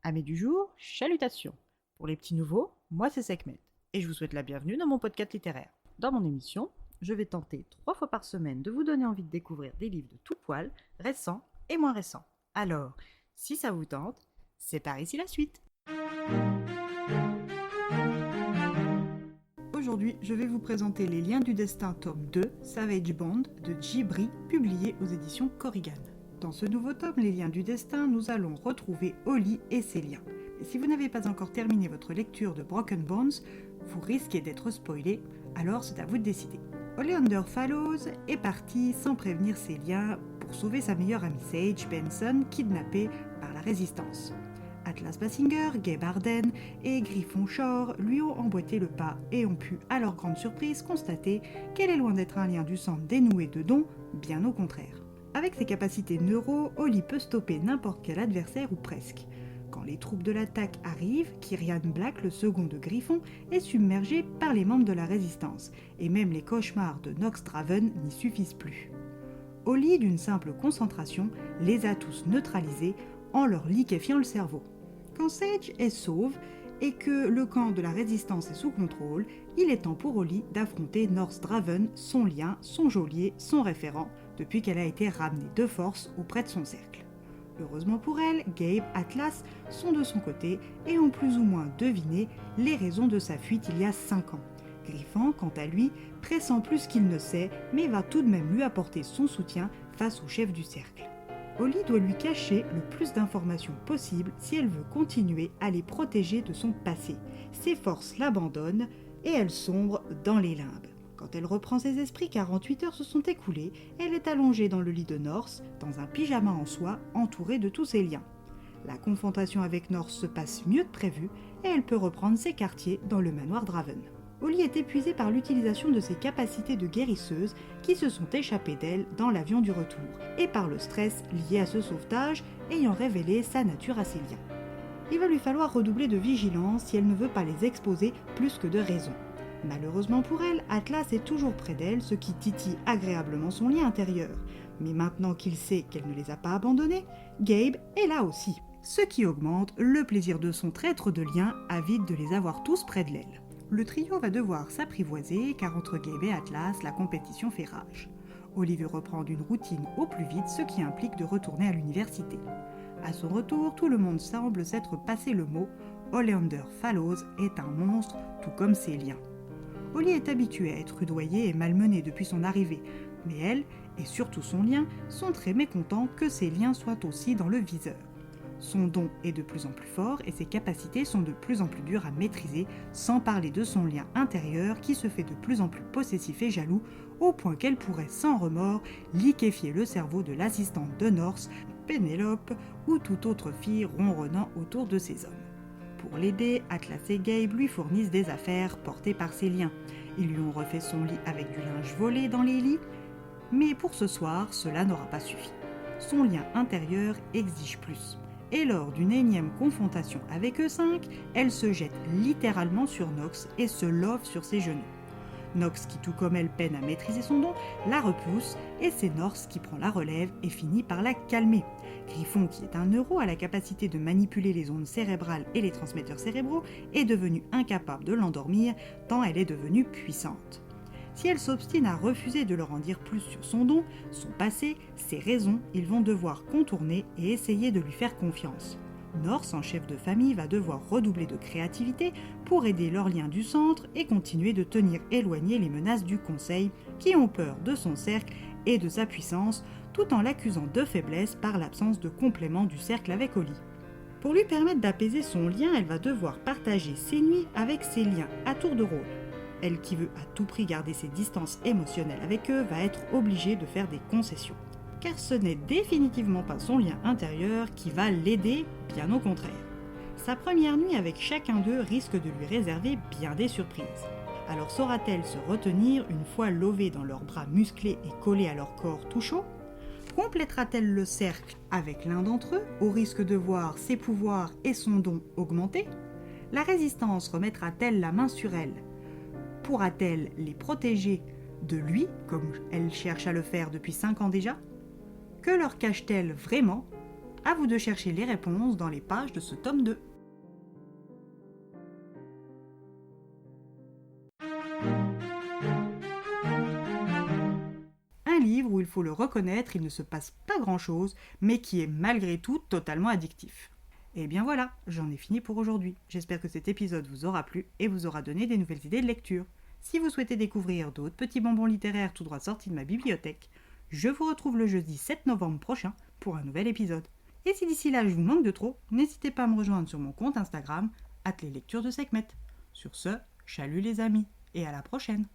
Amis du jour, chalutations. Pour les petits nouveaux, moi c'est Sekhmet, et je vous souhaite la bienvenue dans mon podcast littéraire. Dans mon émission, je vais tenter 3 fois par semaine de vous donner envie de découvrir des livres de tout poil, récents et moins récents. Alors, si ça vous tente, c'est par ici la suite. Aujourd'hui, je vais vous présenter Les Liens du Destin tome 2, Savage Bond, de Djibri, publié aux éditions Corrigan. Dans ce nouveau tome, Les Liens du Destin, nous allons retrouver Holly et ses liens. Et si vous n'avez pas encore terminé votre lecture de Broken Bones, vous risquez d'être spoilé, alors c'est à vous de décider. Oleander Fallows est parti sans prévenir ses liens pour sauver sa meilleure amie Sage Benson, kidnappée par la Résistance. Atlas Basinger, Gabe Arden et Griffon Shore lui ont emboîté le pas et ont pu, à leur grande surprise, constater qu'elle est loin d'être un lien du sang dénoué de dons, bien au contraire. Avec ses capacités neuro, Holly peut stopper n'importe quel adversaire ou presque. Quand les troupes de l'attaque arrivent, Kyrian Black, le second de Griffon, est submergé par les membres de la Résistance, et même les cauchemars de Nox Draven n'y suffisent plus. Holly, d'une simple concentration, les a tous neutralisés en leur liquéfiant le cerveau. Quand Sage est sauve et que le camp de la Résistance est sous contrôle, il est temps pour Holly d'affronter Nox Draven, son lien, son geôlier, son référent, depuis qu'elle a été ramenée de force auprès de son cercle. Heureusement pour elle, Gabe, Atlas sont de son côté et ont plus ou moins deviné les raisons de sa fuite il y a 5 ans. Griffon, quant à lui, pressent plus qu'il ne sait, mais va tout de même lui apporter son soutien face au chef du cercle. Holly doit lui cacher le plus d'informations possible si elle veut continuer à les protéger de son passé. Ses forces l'abandonnent et elle sombre dans les limbes. Quand elle reprend ses esprits, 48 heures se sont écoulées, elle est allongée dans le lit de Norse, dans un pyjama en soie, entourée de tous ses liens. La confrontation avec Norse se passe mieux que prévu, et elle peut reprendre ses quartiers dans le manoir Draven. Holly est épuisée par l'utilisation de ses capacités de guérisseuse qui se sont échappées d'elle dans l'avion du retour, et par le stress lié à ce sauvetage ayant révélé sa nature à ses liens. Il va lui falloir redoubler de vigilance si elle ne veut pas les exposer plus que de raison. Malheureusement pour elle, Atlas est toujours près d'elle, ce qui titille agréablement son lien intérieur. Mais maintenant qu'il sait qu'elle ne les a pas abandonnés, Gabe est là aussi, ce qui augmente le plaisir de son traître de lien, avide de les avoir tous près de l'aile. Le trio va devoir s'apprivoiser car entre Gabe et Atlas, la compétition fait rage. Holly veut reprendre une routine au plus vite, ce qui implique de retourner à l'université. À son retour, tout le monde semble s'être passé le mot « Oleander Fallows est un monstre, tout comme ses liens ». Holly est habituée à être rudoyée et malmenée depuis son arrivée, mais elle, et surtout son lien, sont très mécontents que ses liens soient aussi dans le viseur. Son don est de plus en plus fort et ses capacités sont de plus en plus dures à maîtriser, sans parler de son lien intérieur qui se fait de plus en plus possessif et jaloux, au point qu'elle pourrait sans remords liquéfier le cerveau de l'assistante de Norse, Pénélope, ou toute autre fille ronronnant autour de ses hommes. Pour l'aider, Atlas et Gabe lui fournissent des affaires portées par ses liens. Ils lui ont refait son lit avec du linge volé dans les lits, mais pour ce soir, cela n'aura pas suffi. Son lien intérieur exige plus. Et lors d'une énième confrontation avec eux 5, elle se jette littéralement sur Nox et se love sur ses genoux. Nox, qui tout comme elle peine à maîtriser son don, la repousse et c'est Norse qui prend la relève et finit par la calmer. Griffon, qui est un neuro à la capacité de manipuler les ondes cérébrales et les transmetteurs cérébraux, est devenu incapable de l'endormir tant elle est devenue puissante. Si elle s'obstine à refuser de leur en dire plus sur son don, son passé, ses raisons, ils vont devoir contourner et essayer de lui faire confiance. Norse, en chef de famille, va devoir redoubler de créativité pour aider leurs liens du centre et continuer de tenir éloignées les menaces du Conseil qui ont peur de son cercle et de sa puissance, tout en l'accusant de faiblesse par l'absence de complément du cercle avec Holly. Pour lui permettre d'apaiser son lien, elle va devoir partager ses nuits avec ses liens à tour de rôle. Elle qui veut à tout prix garder ses distances émotionnelles avec eux va être obligée de faire des concessions. Car ce n'est définitivement pas son lien intérieur qui va l'aider, bien au contraire. Sa première nuit avec chacun d'eux risque de lui réserver bien des surprises. Alors saura-t-elle se retenir une fois lovée dans leurs bras musclés et collés à leur corps tout chaud ? Complétera-t-elle le cercle avec l'un d'entre eux, au risque de voir ses pouvoirs et son don augmenter ? La résistance remettra-t-elle la main sur elle ? Pourra-t-elle les protéger de lui, comme elle cherche à le faire depuis 5 ans déjà ? Que leur cache-t-elle vraiment ? À vous de chercher les réponses dans les pages de ce tome 2. Un livre où il faut le reconnaître, il ne se passe pas grand-chose, mais qui est malgré tout totalement addictif. Et bien voilà, j'en ai fini pour aujourd'hui. J'espère que cet épisode vous aura plu et vous aura donné des nouvelles idées de lecture. Si vous souhaitez découvrir d'autres petits bonbons littéraires tout droit sortis de ma bibliothèque, je vous retrouve le jeudi 7 novembre prochain pour un nouvel épisode. Et si d'ici là je vous manque de trop, n'hésitez pas à me rejoindre sur mon compte Instagram, @leslecturesdeSekhmet. Sur ce, chalut les amis, et à la prochaine.